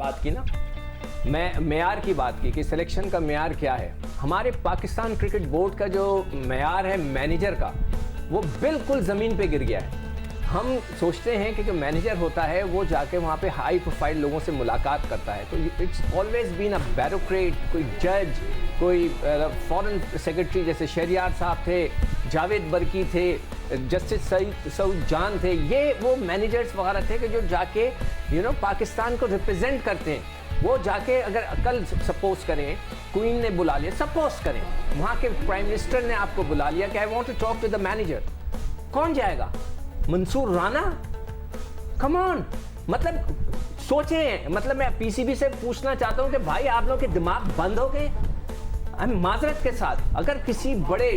बात की ना, मैं मेयार की बात की कि सिलेक्शन का मेयार क्या है। हमारे पाकिस्तान क्रिकेट बोर्ड का जो मेयार है मैनेजर का, वो बिल्कुल ज़मीन पे गिर गया है। हम सोचते हैं कि जो मैनेजर होता है वो जाके वहाँ पे हाई प्रोफाइल लोगों से मुलाकात करता है, तो it's always been a bureaucrat, कोई जज, कोई फॉरेन सेक्रेटरी जैसे शहरियार साहब थे, जावेद बरकी थे, जस्टिस सऊद जान थे, ये वो मैनेजर्स वगैरह थे कि जो जाके पाकिस्तान को रिप्रेजेंट करते हैं। वो जाके अगर कल सपोज करें क्वीन ने बुला लिया, सपोज करें वहाँ के प्राइम मिनिस्टर ने आपको बुला लिया कि I want to talk to the manager, कौन जाएगा? मंसूर राना? कम ऑन, मतलब सोचें। मतलब मैं पीसीबी से पूछना चाहता हूँ कि भाई आप लोग के दिमाग बंद हो गए? माजरत के साथ, अगर किसी बड़े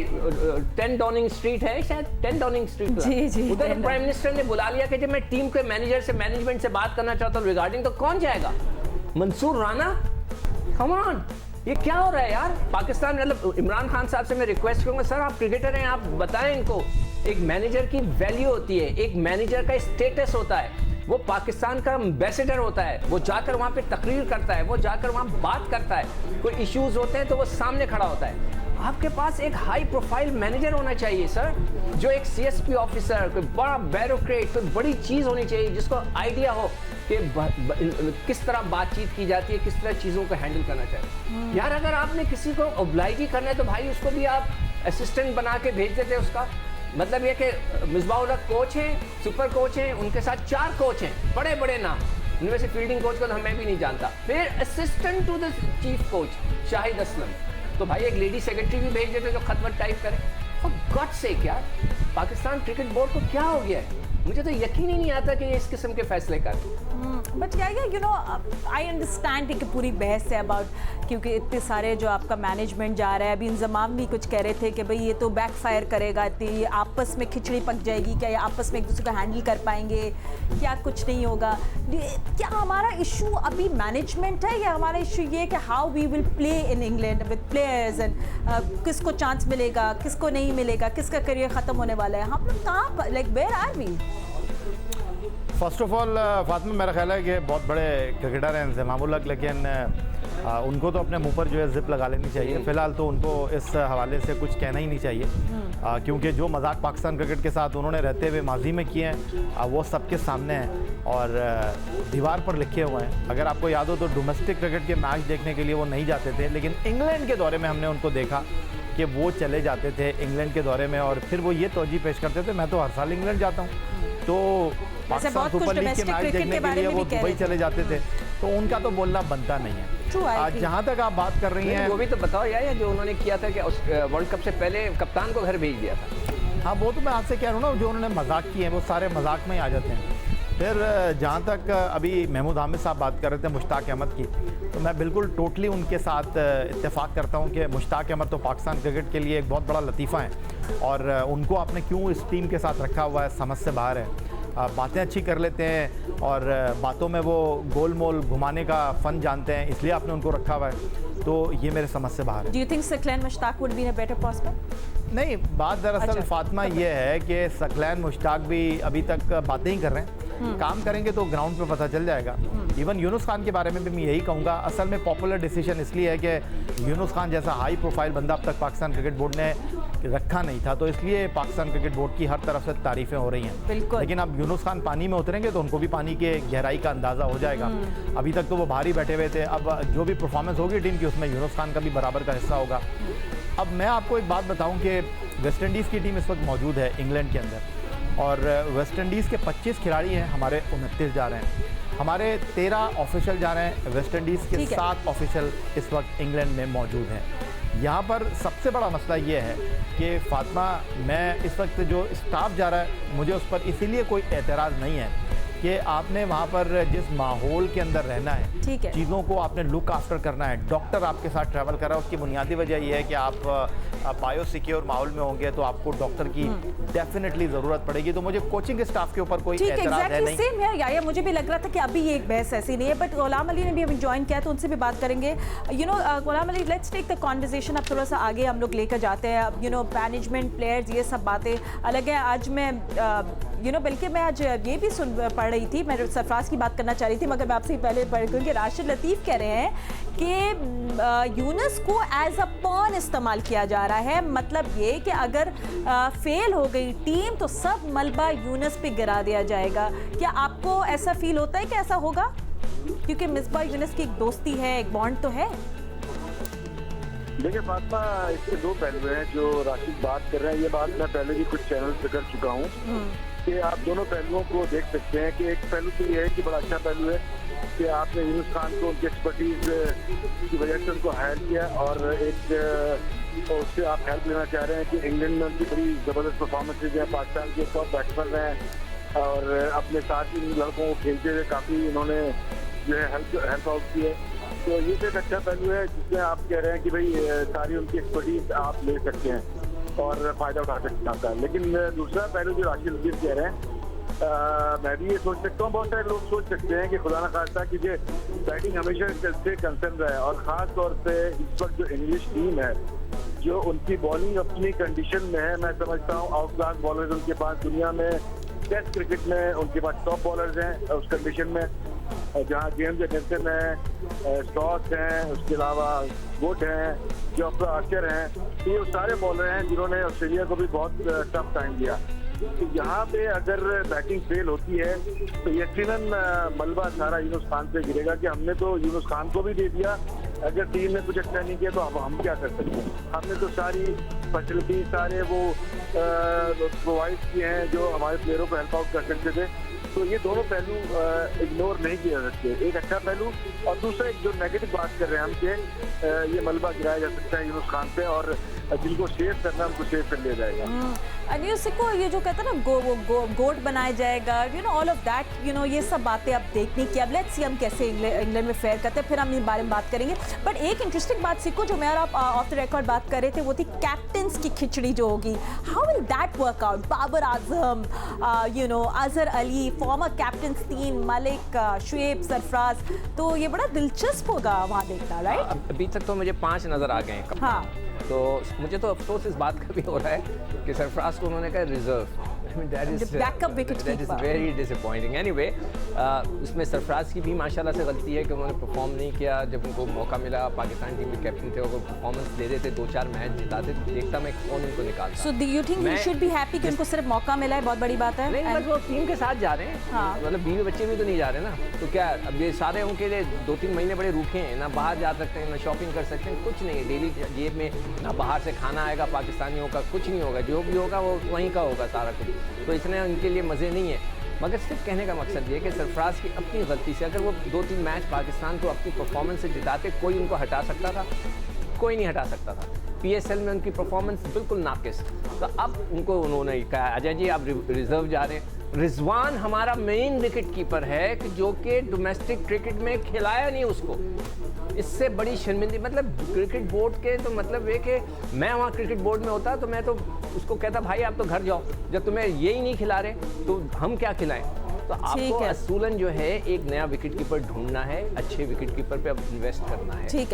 10 डाउनिंग स्ट्रीट है, शायद 10 डाउनिंग स्ट्रीट, जी, उधर प्राइम मिनिस्टर ने बुला लिया कि जब मैं टीम के मैनेजर से, मैनेजमेंट से बात करना चाहता हूँ रिगार्डिंग, तो कौन जाएगा? मंसूर राना? कम ऑन, ये क्या हो रहा है यार पाकिस्तान? मतलब इमरान खान साहब से मैं रिक्वेस्ट करूंगा, सर आप क्रिकेटर हैं, आप बताएं इनको एक मैनेजर की वैल्यू होती है, एक मैनेजर का स्टेटस होता है, वो पाकिस्तान का एम्बेसडर होता है, वो जाकर वहाँ पे तकरीर करता है, वो जाकर वहाँ बात करता है, कोई इश्यूज होते हैं तो वो सामने खड़ा होता है। आपके पास एक हाई प्रोफाइल मैनेजर होना चाहिए सर, जो एक सीएसपी ऑफिसर, कोई बड़ा बैरोक्रेट, कोई बड़ी चीज़ होनी चाहिए जिसको आइडिया हो कि किस तरह बातचीत की जाती है, किस तरह चीज़ों को हैंडल करना चाहिए। यार अगर आपने किसी को ऑब्लाइज ही करना है तो भाई उसको भी आप असिस्टेंट बना के भेज देते हैं। उसका मतलब ये कि मिसबाह कोच हैं, सुपर कोच हैं, उनके साथ 4 कोच हैं, बड़े बड़े नाम, उनमें से फील्डिंग कोच को तो मैं भी नहीं जानता, फिर assistant to the chief coach Shahid Aslam, तो भाई एक लेडी सेक्रेटरी भी भेज देते जो खत वत टाइप करे। फॉर गॉड सेक यार, पाकिस्तान क्रिकेट बोर्ड को क्या हो गया है? मुझे तो यकीन ही नहीं आता कि ये इस किस्म के फैसले कर। बट क्या आई अंडरस्टैंड कि पूरी बहस है अबाउट, क्योंकि इतने सारे जो आपका मैनेजमेंट जा रहा है, अभी इंजमाम भी कुछ कह रहे थे कि भाई ये तो बैकफायर करेगा, ये आपस में खिचड़ी पक जाएगी, क्या ये आपस में एक दूसरे को हैंडल कर पाएंगे, क्या कुछ नहीं होगा? क्या हमारा इशू अभी मैनेजमेंट है या हमारा इशू ये कि how we will play in England with players and किसको चांस मिलेगा, किसको नहीं मिलेगा, किसका करियर ख़त्म होने वाला है? हम लोग कहाँ, like where are we? First of all Fatima, मेरा ख्याल है कि बहुत बड़े क्रिकेटर हैं इंज़मामुल हक, लेकिन उनको तो अपने मुंह पर जो है जिप लगा लेनी चाहिए। फ़िलहाल तो उनको इस हवाले से कुछ कहना ही नहीं चाहिए, क्योंकि जो मजाक पाकिस्तान क्रिकेट के साथ उन्होंने रहते हुए माजी में किए हैं वो सबके सामने हैं और दीवार पर लिखे हुए हैं। अगर आपको याद हो तो डोमेस्टिक क्रिकेट के मैच देखने के लिए वो नहीं जाते थे, लेकिन इंग्लैंड के दौरे में हमने उनको देखा कि वो चले जाते थे इंग्लैंड के दौरे में, और फिर वो ये तौजीह पेश करते थे, मैं तो हर साल इंग्लैंड जाता हूँ। तो पाकिस्तान सुपर लीग के मैच देखने के लिए वो दुबई चले जाते थे, तो उनका तो बोलना बनता नहीं है। जहाँ तक आप बात कर रही हैं, वो भी तो बताओ यार, जो उन्होंने किया था कि वर्ल्ड कप से पहले कप्तान को घर भेज दिया था। हाँ, वो तो मैं आपसे कह रहा हूँ ना, जो उन्होंने मजाक किए हैं वो सारे मजाक में ही आ जाते हैं। फिर जहाँ तक अभी महमूद हामिद साहब बात कर रहे थे मुश्ताक अहमद की, तो मैं बिल्कुल टोटली उनके साथ इत्तेफाक करता हूँ कि मुश्ताक अहमद तो पाकिस्तान क्रिकेट के लिए एक बहुत बड़ा लतीफ़ा है, और उनको आपने क्यों इस टीम के साथ रखा हुआ है समझ से बाहर है। बातें अच्छी कर लेते हैं और बातों में वो गोल मोल घुमाने का फ़न जानते हैं, इसलिए आपने उनको रखा हुआ है, तो ये मेरे समझ से बाहर है। Do you think Saqlain Mushtaq would be a better prospect? नहीं, बात दरअसल फातिमा ये है कि सकलैन मुश्ताक भी अभी तक बातें ही कर रहे हैं, काम करेंगे तो ग्राउंड पे पता चल जाएगा। इवन यूनुस खान के बारे में भी मैं यही कहूँगा, असल में पॉपुलर डिसीजन इसलिए है कि यूनुस खान जैसा हाई प्रोफाइल बंदा अब तक पाकिस्तान क्रिकेट बोर्ड ने रखा नहीं था, तो इसलिए पाकिस्तान क्रिकेट बोर्ड की हर तरफ से तारीफ़ें हो रही हैं। लेकिन अब यूनुस खान पानी में उतरेंगे तो उनको भी पानी के गहराई का अंदाज़ा हो जाएगा। अभी तक तो वो बाहर ही बैठे हुए थे, अब जो भी परफॉर्मेंस होगी टीम की उसमें यूनुस खान का भी बराबर का हिस्सा होगा। अब मैं आपको एक बात बताऊँ कि वेस्ट इंडीज़ की टीम इस वक्त मौजूद है इंग्लैंड के अंदर, और वेस्ट इंडीज़ के 25 खिलाड़ी हैं, हमारे 29 जा रहे हैं, हमारे 13 ऑफिशियल जा रहे हैं, वेस्ट इंडीज़ के 7 ऑफिशियल इस वक्त इंग्लैंड में मौजूद हैं। यहाँ पर सबसे बड़ा मसला ये है कि फातिमा, मैं इस वक्त जो स्टाफ जा रहा है मुझे उस पर इसीलिए कोई एतराज़ नहीं है कि आपने वहाँ पर जिस माहौल के अंदर रहना है, चीज़ों को आपने लुक आफ्टर करना है, डॉक्टर आपके साथ ट्रैवल कर रहा है, उसकी बुनियादी वजह यह है कि आप बायो सिक्योर माहौल में होंगे तो आपको डॉक्टर की डेफिनेटली ज़रूरत पड़ेगी। तो मुझे कोचिंग स्टाफ के ऊपर कोई एतराज़ है नहीं। सेम है या मुझे भी लग रहा था कि अभी ये एक बहस ऐसी नहीं है, बट गुलाम अली ने भी अभी ज्वाइन किया तो उनसे भी बात करेंगे। Ghulam Ali, let's take the conversation अब थोड़ा सा आगे हम लोग लेकर जाते हैं। अब मैनेजमेंट, प्लेयर्स, ये सब बातें अलग है। आज मैं यू नो बल्कि मैं आज ये भी पढ़ रही थी, मैं सरफराज की बात करना चाह रही थी मगर मैं आपसे पहले पढ़ क्योंकि राशिद लतीफ़ कह रहे हैं कि यूनुस को एज अ पॉन इस्तेमाल किया जा रहा है। मतलब ये कि अगर फेल हो गई टीम तो सब मलबा यूनुस पे गिरा दिया जाएगा। क्या आपको ऐसा फील होता है कि ऐसा होगा? क्योंकि मिसबाह यूनुस की एक दोस्ती है, एक बॉन्ड तो है। देखिए फातिमा, इसके दो पहलू हैं जो राशिद बात कर रहे हैं। ये बात मैं पहले भी कुछ चैनल पे कर चुका हूँ कि आप दोनों पहलुओं को देख सकते हैं कि एक पहलू तो ये है कि बड़ा अच्छा पहलू है कि आपने यूनुस खान को उनकी एक्सपर्टीज की वजह से उनको हायर किया और एक उससे आप हेल्प लेना चाह रहे हैं कि इंग्लैंड में उनकी बड़ी ज़बरदस्त परफॉर्मेंसेज हैं, पाकिस्तान के टॉप बैट्समैन हैं और अपने साथ इन लड़कों को खेलते हुए काफ़ी इन्होंने जो है हेल्प आउट की है। तो ये तो एक अच्छा पहलू है जिसमें आप कह रहे हैं कि भाई सारी उनकी एक्सपर्टीज आप ले सकते हैं और फ़ायदा उठा सकते हैं। लेकिन दूसरा पहलू जो राशिद लतीफ़ कह रहे हैं, मैं भी ये सोच सकता हूँ, बहुत सारे लोग सोच सकते हैं कि खुदा न खास्ता कि ये बैटिंग हमेशा से कंसर्न रहा है और ख़ास तौर पे इस वक्त जो इंग्लिश टीम है जो उनकी बॉलिंग अपनी कंडीशन में है, मैं समझता हूँ आउट क्लास बॉलर्स उनके पास दुनिया में टेस्ट क्रिकेट में उनके पास टॉप बॉलर्स हैं उस कंडीशन में, जहाँ जेम्स एंडरसन हैं, स्टॉस हैं, उसके अलावा वुड हैं, जोफ्रा आर्चर हैं, तो ये सारे बॉलर हैं जिन्होंने ऑस्ट्रेलिया को भी बहुत टफ टाइम दिया। तो यहाँ पे अगर बैटिंग फेल होती है तो यकीनन मलबा सारा यूनुस खान पे गिरेगा कि हमने तो यूनुस खान को भी दे दिया, अगर टीम ने कुछ अच्छा नहीं किया तो अब हम क्या कर सकते हैं। हमने तो सारी फैसिलिटी सारे वो प्रोवाइड किए हैं जो हमारे प्लेयरों को हेल्प आउट कर सकते थे। तो ये दोनों पहलू इग्नोर नहीं किए जा सकते, एक अच्छा पहलू और दूसरा एक जो नेगेटिव बात कर रहे हैं हम कि ये मलबा गिराया जा सकता है यूनुस खान पे और जिनको सेव करना उनको सेव कर लिया जाएगा। को ये जो कहते हैं ना गोट बनाया जाएगा, you know all of that, you know ये सब बातें अब देखने की, अब लेट्स सी हम कैसे इंग्लैंड में फेयर करते हैं, फिर हम इस बारे में बात करेंगे। बट एक इंटरेस्टिंग बात सिक्को जो मैं और आप ऑफ द रिकॉर्ड बात कर रहे थे वो थी कैप्टन्स की खिचड़ी जो होगी। How will that work out? Babar Azam, you know Azhar Ali, former captains 3 Malik, Shoaib, Sarfaraz, तो ये बड़ा दिलचस्प होगा वहाँ देखना, राइट? अभी तक तो मुझे 5 नज़र आ गए हैं। हाँ, तो मुझे तो अफसोस इस बात का भी हो रहा है कि सरफराज को उन्होंने कहा reserve. Backup wicket that is very disappointing. Anyway, उसमें सरफराज की भी माशाल्लाह से गलती है कि उन्होंने परफॉर्म नहीं किया जब उनको मौका मिला। पाकिस्तान टीम के कैप्टन थे, वो परफॉर्मेंस दे रहे थे, 2-4 मैच जिताते, देखता मैं कौन उनको निकालता। So do you think he should be happy कि उनको सिर्फ मौका मिला है? बहुत बड़ी बात है। नहीं, बस वो टीम के साथ जा रहे हैं। हाँ। मतलब बीवी बच्चे भी तो नहीं जा रहे ना, तो क्या अब ये सारे उनके लिए 2-3 महीने बड़े रूखे हैं, ना बाहर जा सकते हैं, ना शॉपिंग कर सकते हैं, कुछ नहीं। डेली जेब में ना बाहर से खाना आएगा पाकिस्तानियों का, कुछ नहीं होगा, जो भी होगा वो वहीं का होगा सारा कुछ। तो इसलिए उनके लिए मज़े नहीं है। मगर सिर्फ कहने का मकसद ये है कि सरफराज की अपनी गलती से अगर वो 2-3 मैच पाकिस्तान को अपनी परफॉर्मेंस से जिताते, कोई उनको हटा सकता था? कोई नहीं हटा सकता था। PSL में उनकी परफॉर्मेंस बिल्कुल नाकिस। तो अब उनको उन्होंने कहा अजय जी आप रिजर्व जा रहे हैं। रिजवान हमारा मेन विकेट कीपर है कि जो कि डोमेस्टिक क्रिकेट में खिलाया नहीं उसको। इससे बड़ी शर्मिंदगी, मतलब क्रिकेट बोर्ड के तो मतलब ये कि मैं वहाँ क्रिकेट बोर्ड में होता तो मैं तो उसको कहता भाई आप तो घर जाओ, जब तुम्हें यही नहीं खिला रहे तो हम क्या खिलाएं। तो आपको असूलन जो है एक नया विकेट कीपर ढूंढना है, अच्छे विकेट कीपर पे अब इन्वेस्ट करना है। ठीक है।